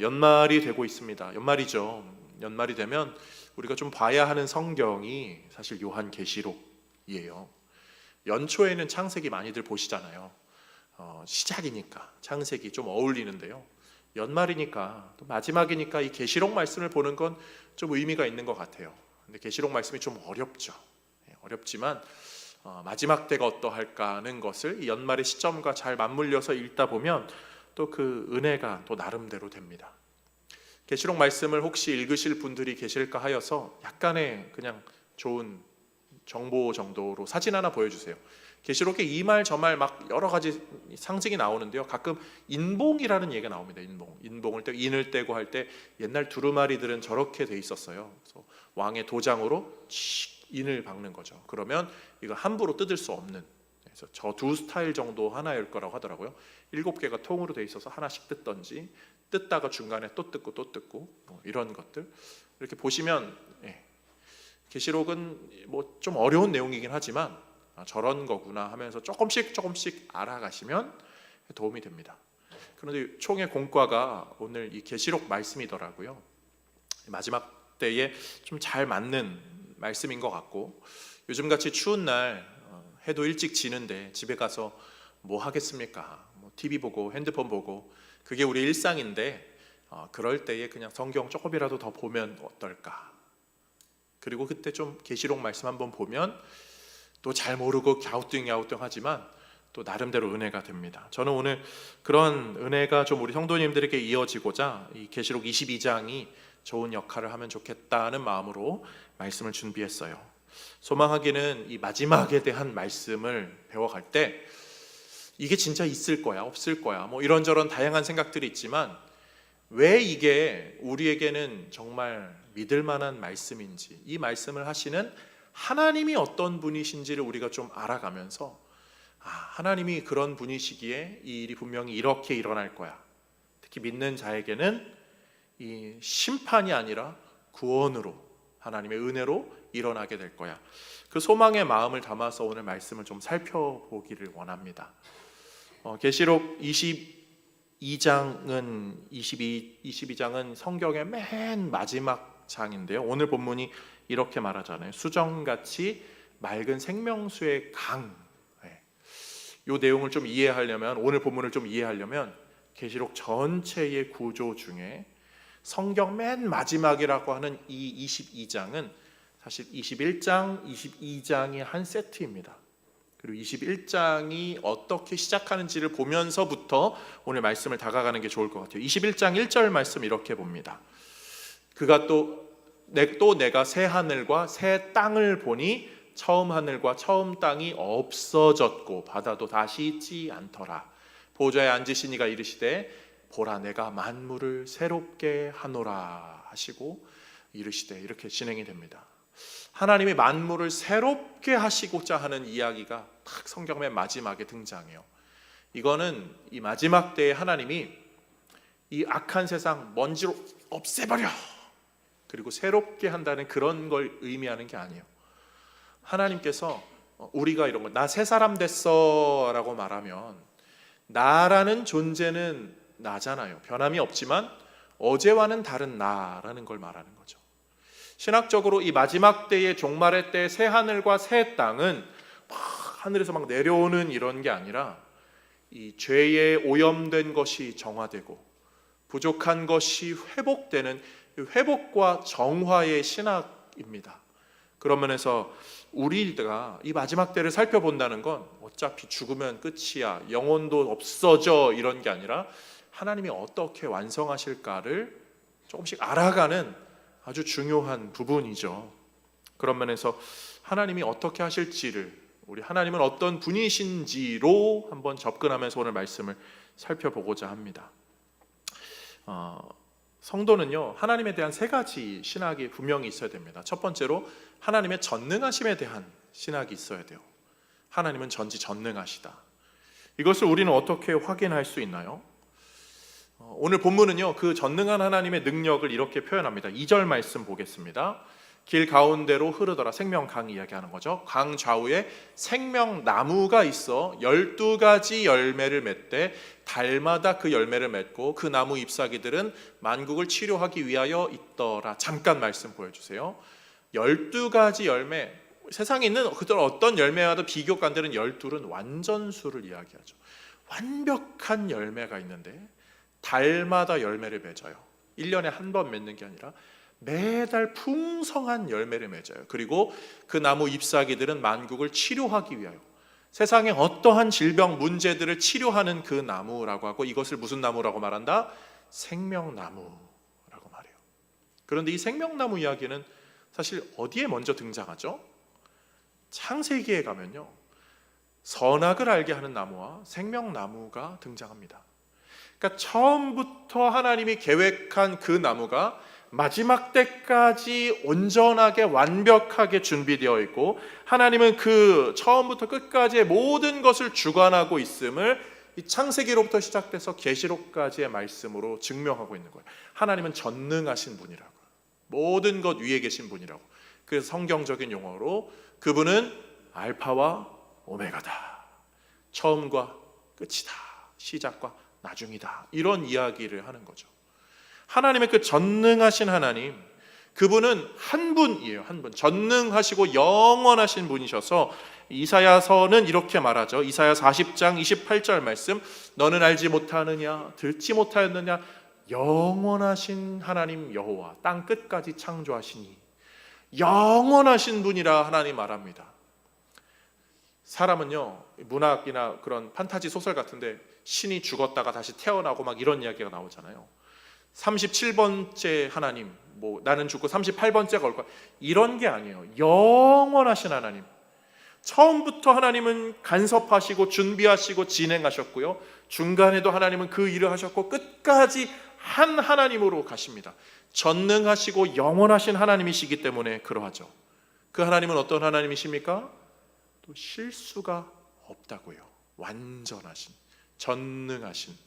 연말이 되고 있습니다. 연말이죠. 연말이 되면 우리가 좀 봐야 하는 성경이 사실 요한계시록이에요. 연초에는 창세기 많이들 보시잖아요. 시작이니까 창세기 좀 어울리는데요. 연말이니까 또 마지막이니까 이 계시록 말씀을 보는 건 좀 의미가 있는 것 같아요. 근데 계시록 말씀이 좀 어렵죠. 어렵지만 마지막 때가 어떠할까 하는 것을 이 연말의 시점과 잘 맞물려서 읽다 보면 또 그 은혜가 또 나름대로 됩니다. 계시록 말씀을 혹시 읽으실 분들이 계실까 하여서 약간의 그냥 좋은 정보 정도로 사진 하나 보여주세요. 계시록에 이 말 저 말 막 여러 가지 상징이 나오는데요. 가끔 인봉이라는 얘기가 나옵니다. 인봉을 떼고 인을 떼고 할 때 옛날 두루마리들은 저렇게 돼 있었어요. 그래서 왕의 도장으로 인을 박는 거죠. 그러면 이거 함부로 뜯을 수 없는, 그래서 저 두 스타일 정도 하나일 거라고 하더라고요. 7개가 통으로 돼 있어서 하나씩 뜯던지 뜯다가 중간에 또 뜯고 또 뜯고 뭐 이런 것들 이렇게 보시면 계시록은 뭐 좀 어려운 내용이긴 하지만 저런 거구나 하면서 조금씩 알아가시면 도움이 됩니다. 그런데 총의 공과가 오늘 이 계시록 말씀이더라고요. 마지막 때에 좀 잘 맞는 말씀인 것 같고, 요즘같이 추운 날 해도 일찍 지는데 집에 가서 뭐 하겠습니까? 뭐 TV 보고 핸드폰 보고 그게 우리 일상인데 그럴 때에 그냥 성경 조금이라도 더 보면 어떨까? 그리고 그때 좀 계시록 말씀 한번 보면 또 잘 모르고 갸우뚱 하지만 또 나름대로 은혜가 됩니다. 저는 오늘 그런 은혜가 좀 우리 성도님들에게 이어지고자 이 계시록 22장이 좋은 역할을 하면 좋겠다는 마음으로 말씀을 준비했어요. 소망하기는 이 마지막에 대한 말씀을 배워갈 때 이게 진짜 있을 거야 없을 거야 뭐 이런저런 다양한 생각들이 있지만 왜 이게 우리에게는 정말 믿을 만한 말씀인지, 이 말씀을 하시는 하나님이 어떤 분이신지를 우리가 좀 알아가면서 하나님이 그런 분이시기에 이 일이 분명히 이렇게 일어날 거야, 특히 믿는 자에게는 이 심판이 아니라 구원으로 하나님의 은혜로 일어나게 될 거야, 그 소망의 마음을 담아서 오늘 말씀을 좀 살펴보기를 원합니다. 계시록 22장은 성경의 맨 마지막 장인데요. 오늘 본문이 이렇게 말하잖아요. 수정같이 맑은 생명수의 강. 이 내용을 좀 이해하려면, 오늘 본문을 좀 이해하려면 계시록 전체의 구조 중에 성경 맨 마지막이라고 하는 이 22장은 사실 21장, 22장의 한 세트입니다. 그리고 21장이 어떻게 시작하는지를 보면서부터 오늘 말씀을 다가가는 게 좋을 것 같아요. 21장 1절 말씀 이렇게 봅니다. 그가 또 내가 새 하늘과 새 땅을 보니 처음 하늘과 처음 땅이 없어졌고 바다도 다시 있지 않더라. 보좌에 앉으신 이가 이르시되 보라 내가 만물을 새롭게 하노라 하시고 이르시되, 이렇게 진행이 됩니다. 하나님이 만물을 새롭게 하시고자 하는 이야기가 딱 성경 맨 마지막에 등장해요. 이거는 이 마지막 때에 하나님이 이 악한 세상 먼지로 없애버려 그리고 새롭게 한다는 그런 걸 의미하는 게 아니에요. 하나님께서 우리가 이런 거, 나 새 사람 됐어 라고 말하면 나라는 존재는 나잖아요. 변함이 없지만 어제와는 다른 나라는 걸 말하는 거죠. 신학적으로 이 마지막 때의 종말의 때 새 하늘과 새 땅은 막 하늘에서 막 내려오는 이런 게 아니라 이 죄에 오염된 것이 정화되고 부족한 것이 회복되는 회복과 정화의 신학입니다. 그런 면에서 우리가 이 마지막 때를 살펴본다는 건 어차피 죽으면 끝이야, 영혼도 없어져 이런 게 아니라 하나님이 어떻게 완성하실까를 조금씩 알아가는 아주 중요한 부분이죠. 그런 면에서 하나님이 어떻게 하실지를, 우리 하나님은 어떤 분이신지로 한번 접근하면서 오늘 말씀을 살펴보고자 합니다. 성도는요, 하나님에 대한 세 가지 신학이 분명히 있어야 됩니다. 첫 번째로 하나님의 전능하심에 대한 신학이 있어야 돼요. 하나님은 전지전능하시다. 이것을 우리는 어떻게 확인할 수 있나요? 오늘 본문은요, 그 전능한 하나님의 능력을 이렇게 표현합니다. 2절 말씀 보겠습니다. 길 가운데로 흐르더라. 생명강 이야기하는 거죠. 강 좌우에 생명나무가 있어 12가지 열매를 맺되 달마다 그 열매를 맺고 그 나무 잎사귀들은 만국을 치료하기 위하여 있더라. 잠깐 말씀 보여주세요. 12가지 열매, 세상에 있는 어떤 열매와도 비교가 안 되는 12는 완전수를 이야기하죠. 완벽한 열매가 있는데 달마다 열매를 맺어요. 1년에 한 번 맺는 게 아니라 매달 풍성한 열매를 맺어요. 그리고 그 나무 잎사귀들은 만국을 치료하기 위하여, 세상의 어떠한 질병 문제들을 치료하는 그 나무라고 하고, 이것을 무슨 나무라고 말한다? 생명나무라고 말해요. 그런데 이 생명나무 이야기는 사실 어디에 먼저 등장하죠? 창세기에 가면요, 선악을 알게 하는 나무와 생명나무가 등장합니다. 그러니까 처음부터 하나님이 계획한 그 나무가 마지막 때까지 온전하게 완벽하게 준비되어 있고, 하나님은 그 처음부터 끝까지의 모든 것을 주관하고 있음을 이 창세기로부터 시작돼서 계시록까지의 말씀으로 증명하고 있는 거예요. 하나님은 전능하신 분이라고, 모든 것 위에 계신 분이라고. 그래서 성경적인 용어로 그분은 알파와 오메가다, 처음과 끝이다, 시작과 나중이다, 이런 이야기를 하는 거죠. 하나님의 그 전능하신 하나님, 그분은 한 분이에요. 한 분, 전능하시고 영원하신 분이셔서 이사야서는 이렇게 말하죠. 이사야 40장 28절 말씀, 너는 알지 못하느냐, 듣지 못하였느냐, 영원하신 하나님 여호와 땅 끝까지 창조하시니, 영원하신 분이라 하나님 말합니다. 사람은요, 문학이나 그런 판타지 소설 같은데 신이 죽었다가 다시 태어나고 막 이런 이야기가 나오잖아요. 37번째 하나님, 뭐 나는 죽고 38번째가 올 거야, 이런 게 아니에요. 영원하신 하나님, 처음부터 하나님은 간섭하시고 준비하시고 진행하셨고요, 중간에도 하나님은 그 일을 하셨고, 끝까지 한 하나님으로 가십니다. 전능하시고 영원하신 하나님이시기 때문에 그러하죠. 그 하나님은 어떤 하나님이십니까? 또 실수가 없다고요. 완전하신, 전능하신,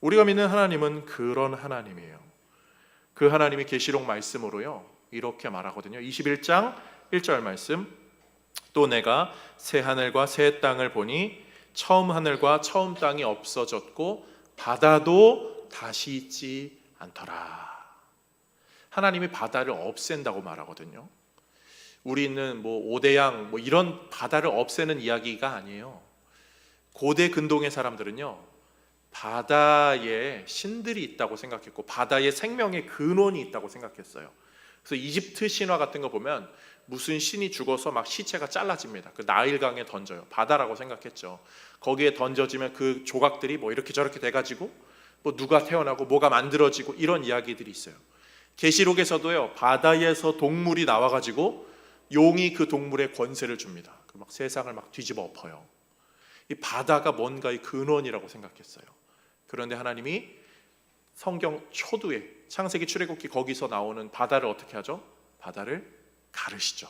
우리가 믿는 하나님은 그런 하나님이에요. 그 하나님이 계시록 말씀으로요 이렇게 말하거든요. 21장 1절 말씀, 또 내가 새 하늘과 새 땅을 보니 처음 하늘과 처음 땅이 없어졌고 바다도 다시 있지 않더라. 하나님이 바다를 없앤다고 말하거든요. 우리는 뭐 오대양 뭐 이런 바다를 없애는 이야기가 아니에요. 고대 근동의 사람들은요, 바다에 신들이 있다고 생각했고 바다에 생명의 근원이 있다고 생각했어요. 그래서 이집트 신화 같은 거 보면 무슨 신이 죽어서 막 시체가 잘라집니다. 그 나일강에 던져요. 바다라고 생각했죠. 거기에 던져지면 그 조각들이 뭐 이렇게 저렇게 돼가지고 뭐 누가 태어나고 뭐가 만들어지고 이런 이야기들이 있어요. 계시록에서도요, 바다에서 동물이 나와가지고 용이 그 동물의 권세를 줍니다. 막 세상을 막 뒤집어 엎어요. 이 바다가 뭔가의 근원이라고 생각했어요. 그런데 하나님이 성경 초두에 창세기 출애굽기 거기서 나오는 바다를 어떻게 하죠? 바다를 가르시죠.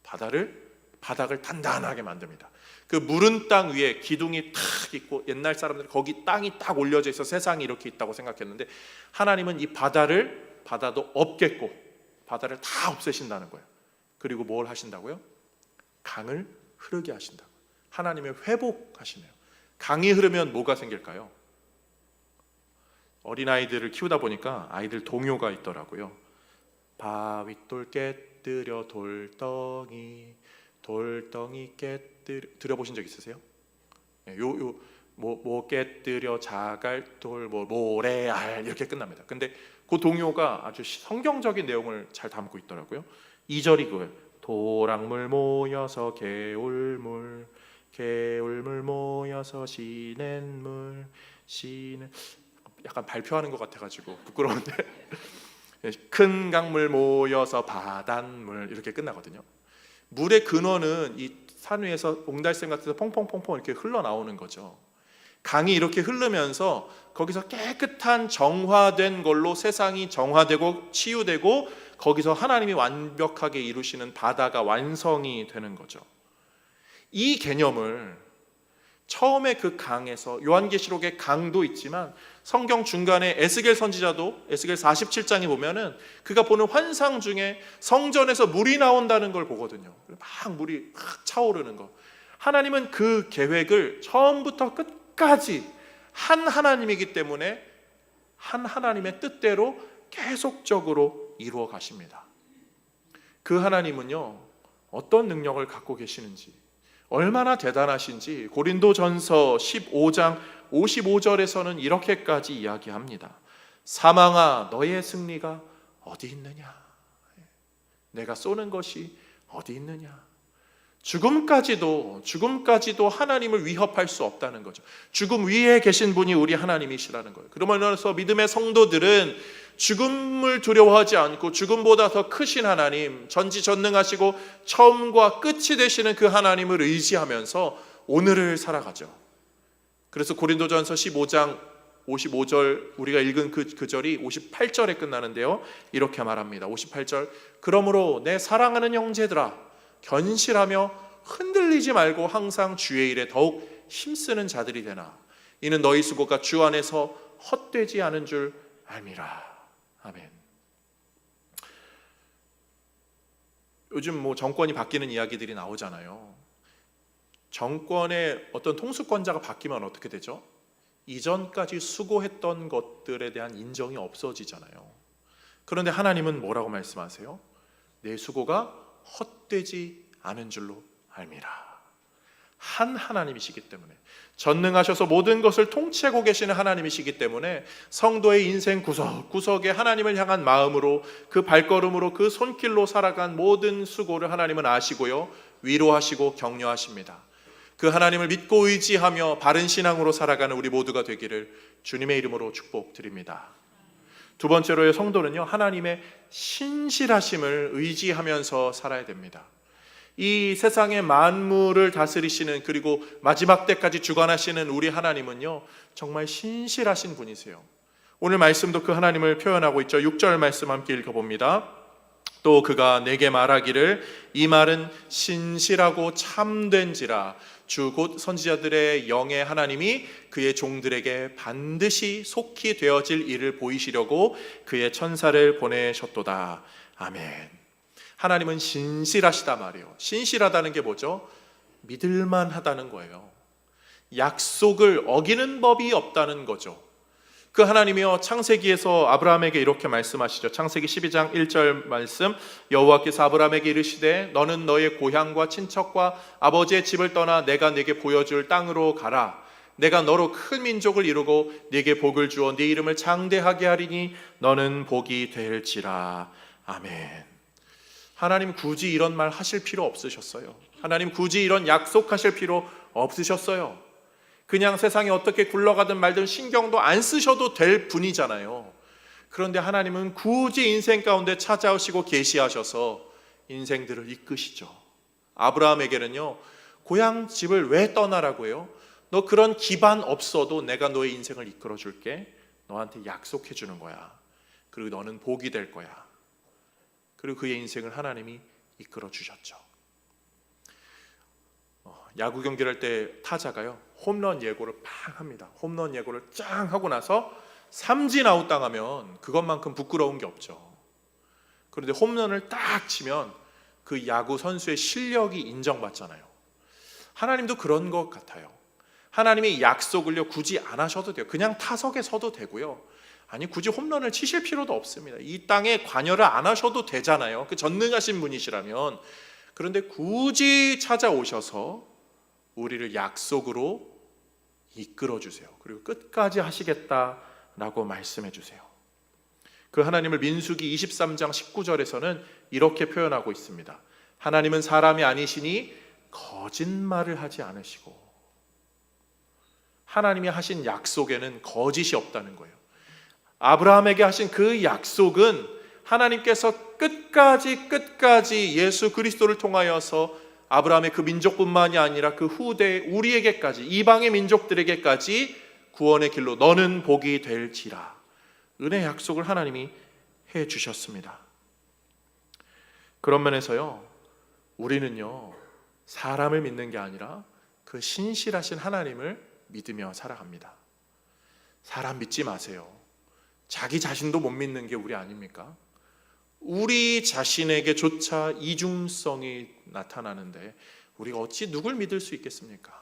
바닥을 단단하게 만듭니다. 그 무른 땅 위에 기둥이 탁 있고, 옛날 사람들은 거기 땅이 딱 올려져 있어 세상이 이렇게 있다고 생각했는데, 하나님은 이 바다도 없겠고 바다를 다 없애신다는 거예요. 그리고 뭘 하신다고요? 강을 흐르게 하신다고. 하나님의 회복하시네요. 강이 흐르면 뭐가 생길까요? 어린아이들을 키우다 보니까 아이들 동요가 있더라고요. 바윗돌 깨뜨려 돌덩이 깨뜨려, 들어보신 적 있으세요? 뭐 깨뜨려 자갈돌 뭐 모래알 이렇게 끝납니다. 근데 그 동요가 아주 성경적인 내용을 잘 담고 있더라고요. 2절이 그거예요. 도랑물 모여서 개울물 모여서 시냇물 약간 발표하는 것 같아가지고 부끄러운데 큰 강물 모여서 바닷물 이렇게 끝나거든요. 물의 근원은 이 산 위에서 옹달샘 같아서 퐁퐁퐁퐁 이렇게 흘러나오는 거죠. 강이 이렇게 흐르면서 거기서 깨끗한 정화된 걸로 세상이 정화되고 치유되고, 거기서 하나님이 완벽하게 이루시는 바다가 완성이 되는 거죠. 이 개념을 처음에 그 강에서, 요한계시록의 강도 있지만 성경 중간에 에스겔 선지자도 에스겔 47장에 보면은 그가 보는 환상 중에 성전에서 물이 나온다는 걸 보거든요. 막 물이 막 차오르는 거. 하나님은 그 계획을 처음부터 끝까지 한 하나님이기 때문에 한 하나님의 뜻대로 계속적으로 이루어 가십니다. 그 하나님은요, 어떤 능력을 갖고 계시는지, 얼마나 대단하신지 고린도전서 15장 55절에서는 이렇게까지 이야기합니다. 사망아, 너의 승리가 어디 있느냐? 내가 쏘는 것이 어디 있느냐? 죽음까지도 하나님을 위협할 수 없다는 거죠. 죽음 위에 계신 분이 우리 하나님이시라는 거예요. 그러면서 믿음의 성도들은 죽음을 두려워하지 않고 죽음보다 더 크신 하나님, 전지전능하시고 처음과 끝이 되시는 그 하나님을 의지하면서 오늘을 살아가죠. 그래서 고린도전서 15장 55절, 우리가 읽은 그 절이 58절에 끝나는데요, 이렇게 말합니다. 58절, 그러므로 내 사랑하는 형제들아, 견실하며 흔들리지 말고 항상 주의 일에 더욱 힘쓰는 자들이 되나, 이는 너희 수고가 주 안에서 헛되지 않은 줄 알미라. 아멘. 요즘 정권이 바뀌는 이야기들이 나오잖아요. 정권의 어떤 통수권자가 바뀌면 어떻게 되죠? 이전까지 수고했던 것들에 대한 인정이 없어지잖아요. 그런데 하나님은 뭐라고 말씀하세요? 내 수고가 헛되지 않은 줄로 알미라. 한 하나님이시기 때문에, 전능하셔서 모든 것을 통치하고 계시는 하나님이시기 때문에 성도의 인생 구석구석에 하나님을 향한 마음으로, 그 발걸음으로, 그 손길로 살아간 모든 수고를 하나님은 아시고요, 위로하시고 격려하십니다. 그 하나님을 믿고 의지하며 바른 신앙으로 살아가는 우리 모두가 되기를 주님의 이름으로 축복드립니다. 두 번째로의 성도는요, 하나님의 신실하심을 의지하면서 살아야 됩니다. 이 세상의 만물을 다스리시는, 그리고 마지막 때까지 주관하시는 우리 하나님은요, 정말 신실하신 분이세요. 오늘 말씀도 그 하나님을 표현하고 있죠. 6절 말씀 함께 읽어봅니다. 또 그가 내게 말하기를 이 말은 신실하고 참된지라, 주 곧 선지자들의 영의 하나님이 그의 종들에게 반드시 속히 되어질 일을 보이시려고 그의 천사를 보내셨도다. 아멘. 하나님은 신실하시다 말이에요. 신실하다는 게 뭐죠? 믿을만 하다는 거예요. 약속을 어기는 법이 없다는 거죠. 그 하나님이요, 창세기에서 아브라함에게 이렇게 말씀하시죠. 창세기 12장 1절 말씀, 여호와께서 아브라함에게 이르시되 너는 너의 고향과 친척과 아버지의 집을 떠나 내가 네게 보여줄 땅으로 가라. 내가 너로 큰 민족을 이루고 네게 복을 주어 네 이름을 장대하게 하리니 너는 복이 될지라. 아멘. 하나님 굳이 이런 말 하실 필요 없으셨어요. 하나님 굳이 이런 약속하실 필요 없으셨어요. 그냥 세상이 어떻게 굴러가든 말든 신경도 안 쓰셔도 될 분이잖아요. 그런데 하나님은 굳이 인생 가운데 찾아오시고 계시하셔서 인생들을 이끄시죠. 아브라함에게는요, 고향 집을 왜 떠나라고 해요? 너 그런 기반 없어도 내가 너의 인생을 이끌어 줄게. 너한테 약속해 주는 거야. 그리고 너는 복이 될 거야. 그리고 그의 인생을 하나님이 이끌어 주셨죠. 야구 경기를 할 때 타자가요, 홈런 예고를 팡 합니다. 홈런 예고를 짱 하고 나서 삼진 아웃 당하면 그것만큼 부끄러운 게 없죠. 그런데 홈런을 딱 치면 그 야구 선수의 실력이 인정받잖아요. 하나님도 그런 것 같아요. 하나님이 약속을요, 굳이 안 하셔도 돼요. 그냥 타석에 서도 되고요. 아니, 굳이 홈런을 치실 필요도 없습니다. 이 땅에 관여를 안 하셔도 되잖아요. 그 전능하신 분이시라면. 그런데 굳이 찾아오셔서 우리를 약속으로 이끌어 주세요. 그리고 끝까지 하시겠다라고 말씀해 주세요. 그 하나님을 민수기 23장 19절에서는 이렇게 표현하고 있습니다. 하나님은 사람이 아니시니 거짓말을 하지 않으시고, 하나님이 하신 약속에는 거짓이 없다는 거예요. 아브라함에게 하신 그 약속은 하나님께서 끝까지 예수 그리스도를 통하여서 아브라함의 그 민족뿐만이 아니라 그 후대 우리에게까지, 이방의 민족들에게까지 구원의 길로 너는 복이 될지라, 은혜 약속을 하나님이 해 주셨습니다. 그런 면에서요, 우리는요, 사람을 믿는 게 아니라 그 신실하신 하나님을 믿으며 살아갑니다. 사람 믿지 마세요. 자기 자신도 못 믿는 게 우리 아닙니까? 우리 자신에게조차 이중성이 나타나는데 우리가 어찌 누굴 믿을 수 있겠습니까?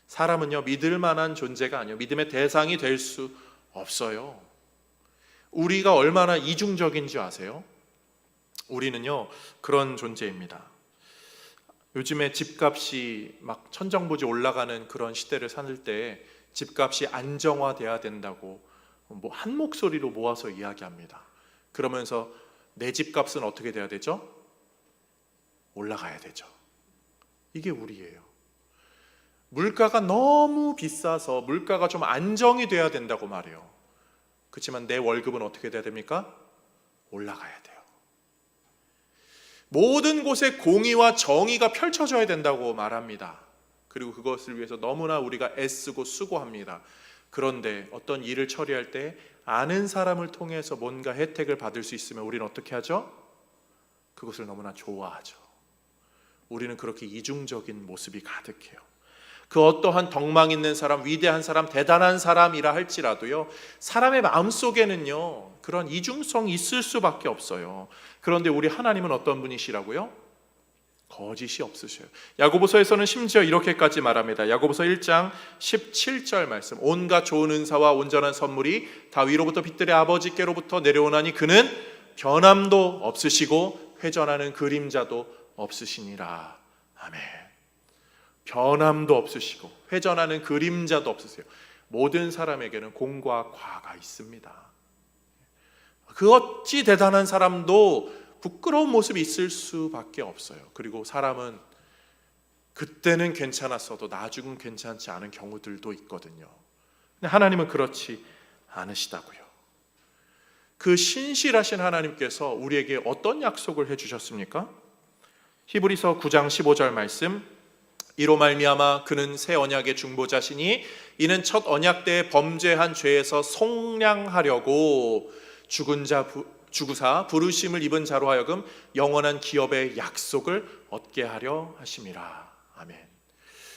사람은요, 믿을 만한 존재가 아니에요. 믿음의 대상이 될 수 없어요. 우리가 얼마나 이중적인 줄 아세요? 우리는요, 그런 존재입니다. 요즘에 집값이 막 천정부지 올라가는 그런 시대를 살 때 집값이 안정화돼야 된다고 한 목소리로 모아서 이야기합니다. 그러면서 내 집값은 어떻게 돼야 되죠? 올라가야 되죠. 이게 우리예요. 물가가 너무 비싸서 물가가 좀 안정이 돼야 된다고 말해요. 그렇지만 내 월급은 어떻게 돼야 됩니까? 올라가야 돼요. 모든 곳에 공의와 정의가 펼쳐져야 된다고 말합니다. 그리고 그것을 위해서 너무나 우리가 애쓰고 수고합니다. 그런데 어떤 일을 처리할 때 아는 사람을 통해서 뭔가 혜택을 받을 수 있으면 우리는 어떻게 하죠? 그것을 너무나 좋아하죠. 우리는 그렇게 이중적인 모습이 가득해요. 그 어떠한 덕망 있는 사람, 위대한 사람, 대단한 사람이라 할지라도요, 사람의 마음속에는요, 그런 이중성이 있을 수밖에 없어요. 그런데 우리 하나님은 어떤 분이시라고요? 거짓이 없으셔요. 야고보서에서는 심지어 이렇게까지 말합니다. 야고보서 1장 17절 말씀. 온갖 좋은 은사와 온전한 선물이 다 위로부터 빛들의 아버지께로부터 내려오나니 그는 변함도 없으시고 회전하는 그림자도 없으시니라. 아멘. 변함도 없으시고 회전하는 그림자도 없으세요. 모든 사람에게는 공과 과가 있습니다. 그 어찌 대단한 사람도 부끄러운 모습이 있을 수밖에 없어요. 그리고 사람은 그때는 괜찮았어도 나중은 괜찮지 않은 경우들도 있거든요. 근데 하나님은 그렇지 않으시다고요. 그 신실하신 하나님께서 우리에게 어떤 약속을 해주셨습니까? 히브리서 9장 15절 말씀. 이로 말미암아 그는 새 언약의 중보자시니 이는 첫 언약 때에 범죄한 죄에서 속량하려고 죽은 자 주구사 부르심을 입은 자로 하여금 영원한 기업의 약속을 얻게 하려 하심이라. 아멘.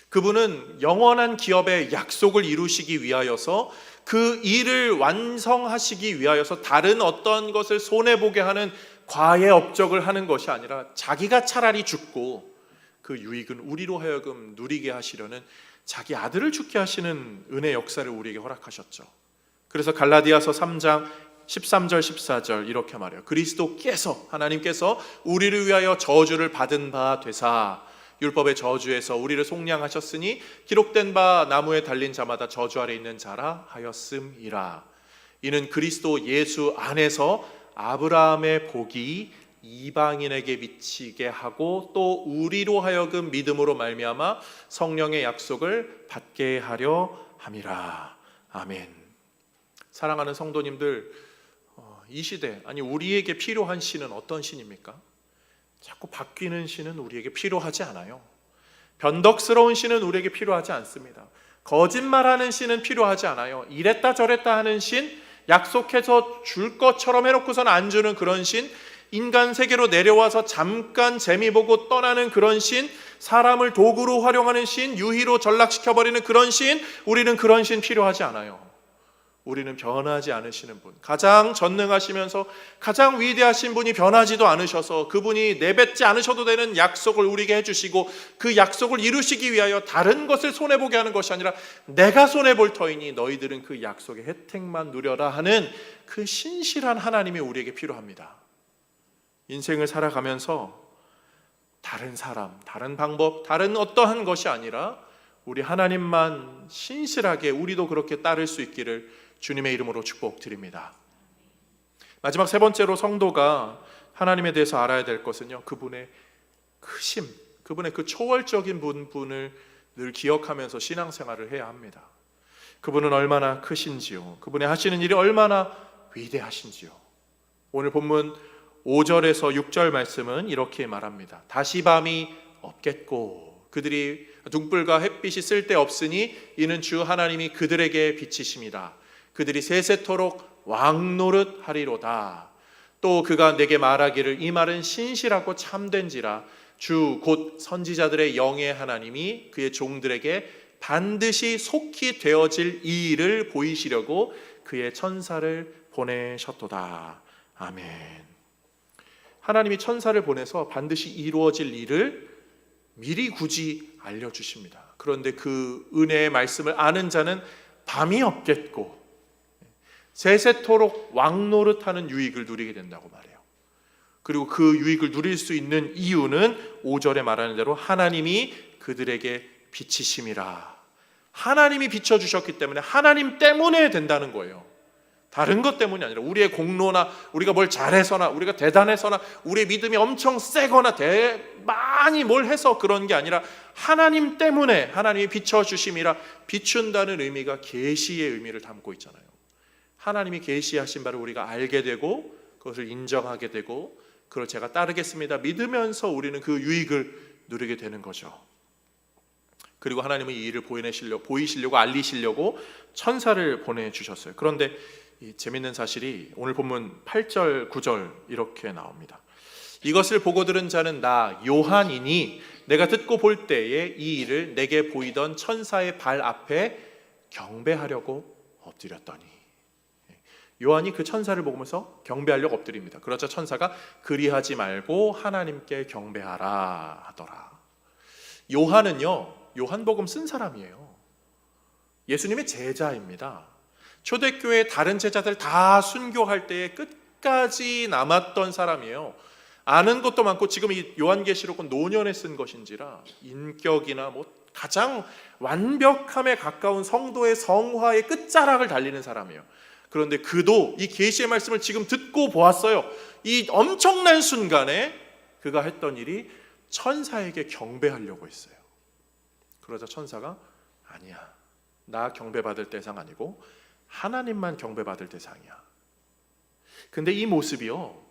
그분은 영원한 기업의 약속을 이루시기 위하여서 그 일을 완성하시기 위하여서 다른 어떤 것을 손해보게 하는 과의 업적을 하는 것이 아니라 자기가 차라리 죽고 그 유익은 우리로 하여금 누리게 하시려는 자기 아들을 죽게 하시는 은혜 역사를 우리에게 허락하셨죠. 그래서 갈라디아서 3장 13절 14절 이렇게 말해요. 그리스도께서 하나님께서 우리를 위하여 저주를 받은 바 되사 율법의 저주에서 우리를 속량하셨으니 기록된 바 나무에 달린 자마다 저주 아래 있는 자라 하였음이라. 이는 그리스도 예수 안에서 아브라함의 복이 이방인에게 미치게 하고 또 우리로 하여금 믿음으로 말미암아 성령의 약속을 받게 하려 함이라. 아멘. 사랑하는 성도님들, 이 시대, 아니 우리에게 필요한 신은 어떤 신입니까? 자꾸 바뀌는 신은 우리에게 필요하지 않아요. 변덕스러운 신은 우리에게 필요하지 않습니다. 거짓말하는 신은 필요하지 않아요. 이랬다 저랬다 하는 신, 약속해서 줄 것처럼 해놓고선 안 주는 그런 신, 인간 세계로 내려와서 잠깐 재미 보고 떠나는 그런 신, 사람을 도구로 활용하는 신, 유희로 전락시켜버리는 그런 신, 우리는 그런 신 필요하지 않아요. 우리는 변하지 않으시는 분, 가장 전능하시면서 가장 위대하신 분이 변하지도 않으셔서 그분이 내뱉지 않으셔도 되는 약속을 우리에게 해주시고 그 약속을 이루시기 위하여 다른 것을 손해보게 하는 것이 아니라 내가 손해볼 터이니 너희들은 그 약속의 혜택만 누려라 하는 그 신실한 하나님이 우리에게 필요합니다. 인생을 살아가면서 다른 사람, 다른 방법, 다른 어떠한 것이 아니라 우리 하나님만 신실하게 우리도 그렇게 따를 수 있기를 주님의 이름으로 축복드립니다. 마지막 세 번째로 성도가 하나님에 대해서 알아야 될 것은요, 그분의 크심, 그분의 그 초월적인 분을 늘 기억하면서 신앙생활을 해야 합니다. 그분은 얼마나 크신지요, 그분의 하시는 일이 얼마나 위대하신지요. 오늘 본문 5절에서 6절 말씀은 이렇게 말합니다. 다시 밤이 없겠고 그들이 등불과 햇빛이 쓸데없으니 이는 주 하나님이 그들에게 비치심이라. 그들이 세세토록 왕노릇 하리로다. 또 그가 내게 말하기를 이 말은 신실하고 참된지라. 주 곧 선지자들의 영의 하나님이 그의 종들에게 반드시 속히 되어질 이 일을 보이시려고 그의 천사를 보내셨도다. 아멘. 하나님이 천사를 보내서 반드시 이루어질 일을 미리 굳이 알려주십니다. 그런데 그 은혜의 말씀을 아는 자는 밤이 없겠고 세세토록 왕노릇하는 유익을 누리게 된다고 말해요. 그리고 그 유익을 누릴 수 있는 이유는 5절에 말하는 대로 하나님이 그들에게 비치심이라. 하나님이 비춰주셨기 때문에 하나님 때문에 된다는 거예요. 다른 것 때문이 아니라 우리의 공로나 우리가 뭘 잘해서나 우리가 대단해서나 우리의 믿음이 엄청 세거나 많이 뭘 해서 그런 게 아니라 하나님 때문에 하나님이 비춰주심이라. 비춘다는 의미가 계시의 의미를 담고 있잖아요. 하나님이 계시하신 바를 우리가 알게 되고 그것을 인정하게 되고 그걸 제가 따르겠습니다 믿으면서 우리는 그 유익을 누리게 되는 거죠. 그리고 하나님은 이 일을 보이시려고 알리시려고 천사를 보내주셨어요. 그런데 이 재밌는 사실이 오늘 본문 8절 9절 이렇게 나옵니다. 이것을 보고 들은 자는 나 요한이니 내가 듣고 볼 때에 이 일을 내게 보이던 천사의 발 앞에 경배하려고 엎드렸더니. 요한이 그 천사를 보면서 경배하려고 엎드립니다. 그러자 천사가 그리하지 말고 하나님께 경배하라 하더라. 요한은요, 요한복음 쓴 사람이에요. 예수님의 제자입니다. 초대교회 다른 제자들 다 순교할 때에 끝까지 남았던 사람이에요. 아는 것도 많고 지금 이 요한계시록은 노년에 쓴 것인지라 인격이나 가장 완벽함에 가까운 성도의 성화의 끝자락을 달리는 사람이에요. 그런데 그도 이 계시의 말씀을 지금 듣고 보았어요. 이 엄청난 순간에 그가 했던 일이 천사에게 경배하려고 했어요. 그러자 천사가 아니야, 나 경배받을 대상 아니고 하나님만 경배받을 대상이야. 근데 이 모습이요,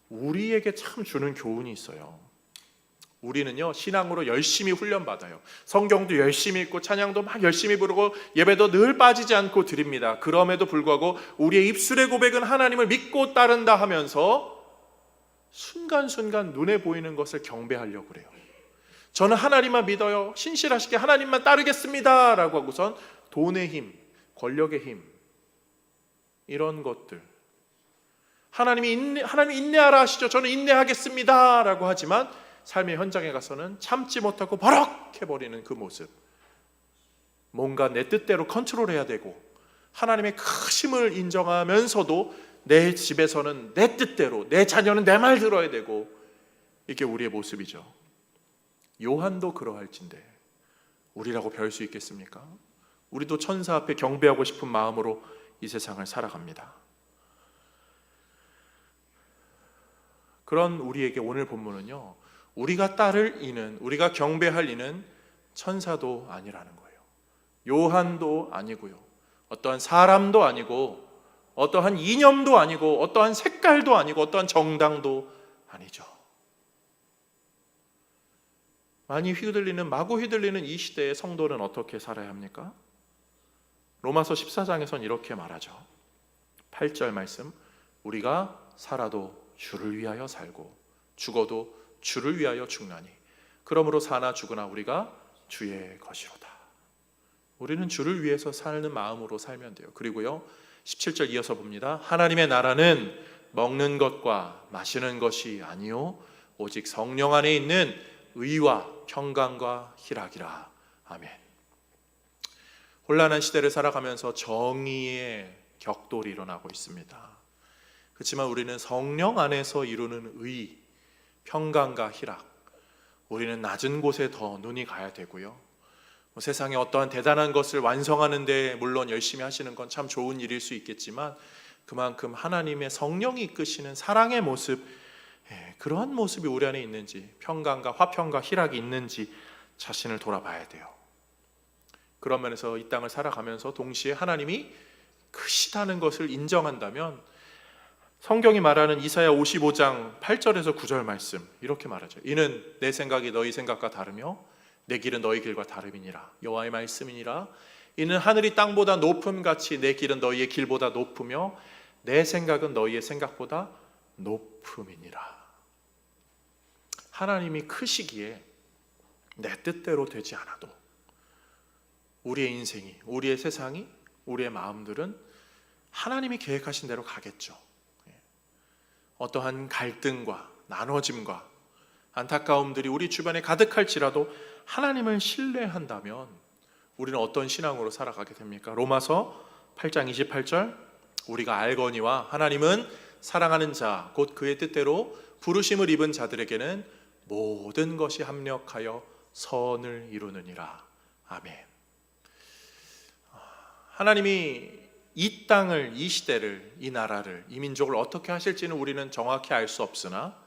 우리에게 참 주는 교훈이 있어요. 우리는요, 신앙으로 열심히 훈련받아요. 성경도 열심히 읽고 찬양도 막 열심히 부르고 예배도 늘 빠지지 않고 드립니다. 그럼에도 불구하고 우리의 입술의 고백은 하나님을 믿고 따른다 하면서 순간순간 눈에 보이는 것을 경배하려고 그래요. 저는 하나님만 믿어요, 신실하시게 하나님만 따르겠습니다 라고 하고선 돈의 힘, 권력의 힘, 이런 것들, 하나님 인내하라 하시죠, 저는 인내하겠습니다 라고 하지만 삶의 현장에 가서는 참지 못하고 버럭 해버리는 그 모습, 뭔가 내 뜻대로 컨트롤해야 되고 하나님의 크심을 인정하면서도 내 집에서는 내 뜻대로, 내 자녀는 내 말 들어야 되고, 이게 우리의 모습이죠. 요한도 그러할진데 우리라고 배울 수 있겠습니까? 우리도 천사 앞에 경배하고 싶은 마음으로 이 세상을 살아갑니다. 그런 우리에게 오늘 본문은요, 우리가 따를 이는, 우리가 경배할 이는 천사도 아니라는 거예요. 요한도 아니고요, 어떠한 사람도 아니고, 어떠한 이념도 아니고, 어떠한 색깔도 아니고, 어떠한 정당도 아니죠. 마구 휘둘리는 이 시대의 성도는 어떻게 살아야 합니까? 로마서 14장에선 이렇게 말하죠. 8절 말씀, 우리가 살아도 주를 위하여 살고 죽어도 주를 위하여 죽나니 그러므로 사나 죽으나 우리가 주의 것이로다. 우리는 주를 위해서 사는 마음으로 살면 돼요. 그리고요, 17절 이어서 봅니다. 하나님의 나라는 먹는 것과 마시는 것이 아니요 오직 성령 안에 있는 의와 평강과 희락이라. 아멘. 혼란한 시대를 살아가면서 정의의 격돌이 일어나고 있습니다. 그렇지만 우리는 성령 안에서 이루는 의, 평강과 희락, 우리는 낮은 곳에 더 눈이 가야 되고요, 세상에 어떠한 대단한 것을 완성하는 데 물론 열심히 하시는 건 참 좋은 일일 수 있겠지만 그만큼 하나님의 성령이 이끄시는 사랑의 모습, 그러한 모습이 우리 안에 있는지, 평강과 화평과 희락이 있는지 자신을 돌아봐야 돼요. 그런 면에서 이 땅을 살아가면서 동시에 하나님이 크시다는 것을 인정한다면 성경이 말하는 이사야 55장 8절에서 9절 말씀 이렇게 말하죠. 이는 내 생각이 너희 생각과 다르며 내 길은 너희 길과 다름이니라. 여호와의 말씀이니라. 이는 하늘이 땅보다 높음같이 내 길은 너희의 길보다 높으며 내 생각은 너희의 생각보다 높음이니라. 하나님이 크시기에 내 뜻대로 되지 않아도 우리의 인생이, 우리의 세상이, 우리의 마음들은 하나님이 계획하신 대로 가겠죠. 어떠한 갈등과 나눠짐과 안타까움들이 우리 주변에 가득할지라도 하나님을 신뢰한다면 우리는 어떤 신앙으로 살아가게 됩니까? 로마서 8장 28절, 우리가 알거니와 하나님은 사랑하는 자 곧 그의 뜻대로 부르심을 입은 자들에게는 모든 것이 합력하여 선을 이루느니라. 아멘. 하나님이 이 땅을, 이 시대를, 이 나라를, 이 민족을 어떻게 하실지는 우리는 정확히 알 수 없으나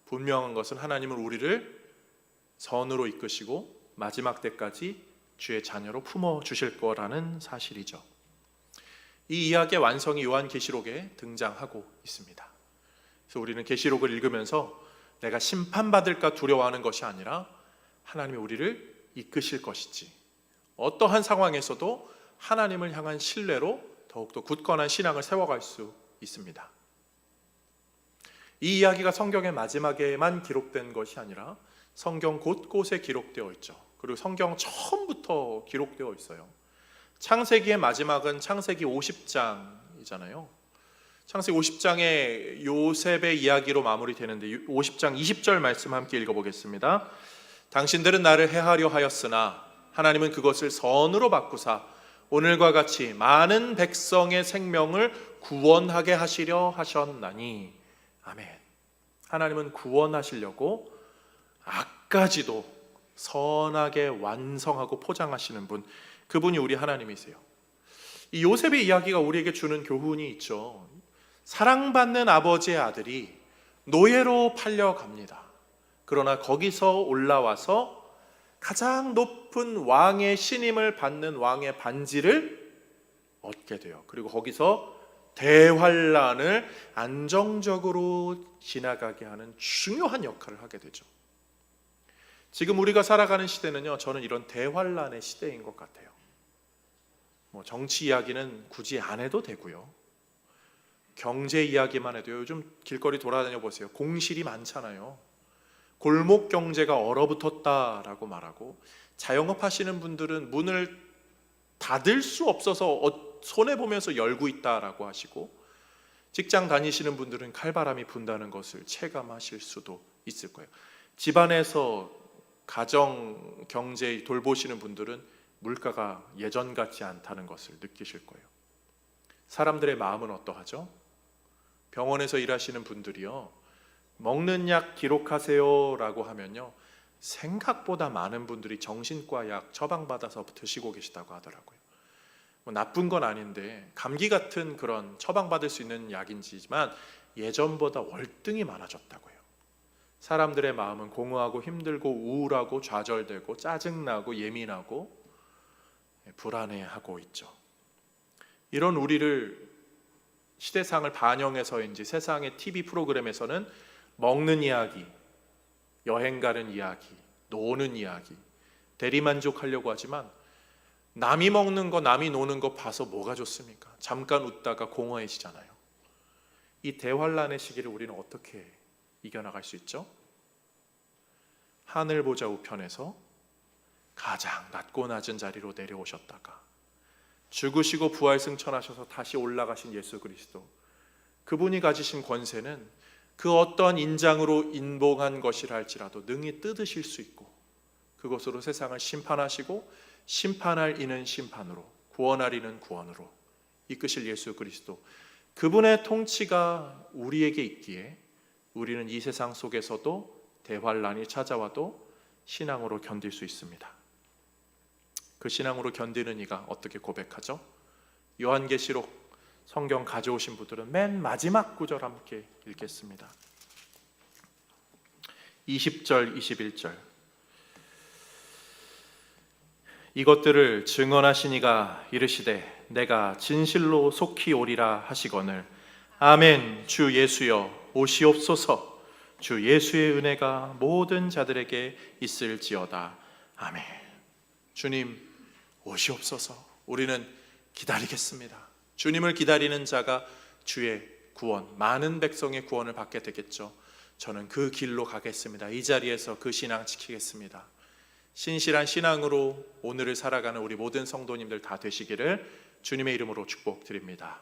분명한 것은 하나님은 우리를 선으로 이끄시고 마지막 때까지 주의 자녀로 품어주실 거라는 사실이죠. 이 이야기의 완성이 요한계시록에 등장하고 있습니다. 그래서 우리는 계시록을 읽으면서 내가 심판받을까 두려워하는 것이 아니라 하나님이 우리를 이끄실 것이지, 어떠한 상황에서도 하나님을 향한 신뢰로 더욱더 굳건한 신앙을 세워갈 수 있습니다. 이 이야기가 성경의 마지막에만 기록된 것이 아니라 성경 곳곳에 기록되어 있죠. 그리고 성경 처음부터 기록되어 있어요. 창세기의 마지막은 창세기 50장이잖아요. 창세기 50장의 요셉의 이야기로 마무리되는데 50장 20절 말씀 함께 읽어보겠습니다. 당신들은 나를 해하려 하였으나 하나님은 그것을 선으로 바꾸사 오늘과 같이 많은 백성의 생명을 구원하게 하시려 하셨나니. 아멘. 하나님은 구원하시려고 악까지도 선하게 완성하고 포장하시는 분, 그분이 우리 하나님이세요. 이 요셉의 이야기가 우리에게 주는 교훈이 있죠. 사랑받는 아버지의 아들이 노예로 팔려갑니다. 그러나 거기서 올라와서 가장 높은 왕의 신임을 받는 왕의 반지를 얻게 돼요. 그리고 거기서 대환란을 안정적으로 지나가게 하는 중요한 역할을 하게 되죠. 지금 우리가 살아가는 시대는요, 저는 이런 대환란의 시대인 것 같아요. 정치 이야기는 굳이 안 해도 되고요. 경제 이야기만 해도 요즘 길거리 돌아다녀 보세요. 공실이 많잖아요. 골목 경제가 얼어붙었다라고 말하고, 자영업 하시는 분들은 문을 닫을 수 없어서 손해보면서 열고 있다라고 하시고, 직장 다니시는 분들은 칼바람이 분다는 것을 체감하실 수도 있을 거예요. 집안에서 가정 경제 돌보시는 분들은 물가가 예전 같지 않다는 것을 느끼실 거예요. 사람들의 마음은 어떠하죠? 병원에서 일하시는 분들이요, 먹는 약 기록하세요 라고 하면요, 생각보다 많은 분들이 정신과 약 처방받아서 드시고 계시다고 하더라고요. 나쁜 건 아닌데 감기 같은 그런 처방받을 수 있는 약인지만 예전보다 월등히 많아졌다고요. 사람들의 마음은 공허하고 힘들고 우울하고 좌절되고 짜증나고 예민하고 불안해하고 있죠. 이런 우리를 시대상을 반영해서인지 세상의 TV 프로그램에서는 먹는 이야기, 여행 가는 이야기, 노는 이야기, 대리만족하려고 하지만 남이 먹는 거, 남이 노는 거 봐서 뭐가 좋습니까? 잠깐 웃다가 공허해지잖아요. 이 대환란의 시기를 우리는 어떻게 이겨나갈 수 있죠? 하늘 보좌 우편에서 가장 낮고 낮은 자리로 내려오셨다가 죽으시고 부활 승천하셔서 다시 올라가신 예수 그리스도, 그분이 가지신 권세는 그 어떠한 인장으로 인봉한 것이라 할지라도 능히 뜯으실 수 있고, 그것으로 세상을 심판하시고 심판할 이는 심판으로, 구원할 이는 구원으로 이끄실 예수 그리스도, 그분의 통치가 우리에게 있기에 우리는 이 세상 속에서도 대환란이 찾아와도 신앙으로 견딜 수 있습니다. 그 신앙으로 견디는 이가 어떻게 고백하죠? 요한계시록 성경 가져오신 분들은 맨 마지막 구절 함께 읽겠습니다. 20절 21절. 이것들을 증언하신 이가 이르시되 내가 진실로 속히 오리라 하시거늘 아멘. 주 예수여 오시옵소서. 주 예수의 은혜가 모든 자들에게 있을지어다. 아멘. 주님 오시옵소서. 우리는 기다리겠습니다. 주님을 기다리는 자가 주의 구원, 많은 백성의 구원을 받게 되겠죠. 저는 그 길로 가겠습니다. 이 자리에서 그 신앙 지키겠습니다. 신실한 신앙으로 오늘을 살아가는 우리 모든 성도님들 다 되시기를 주님의 이름으로 축복드립니다.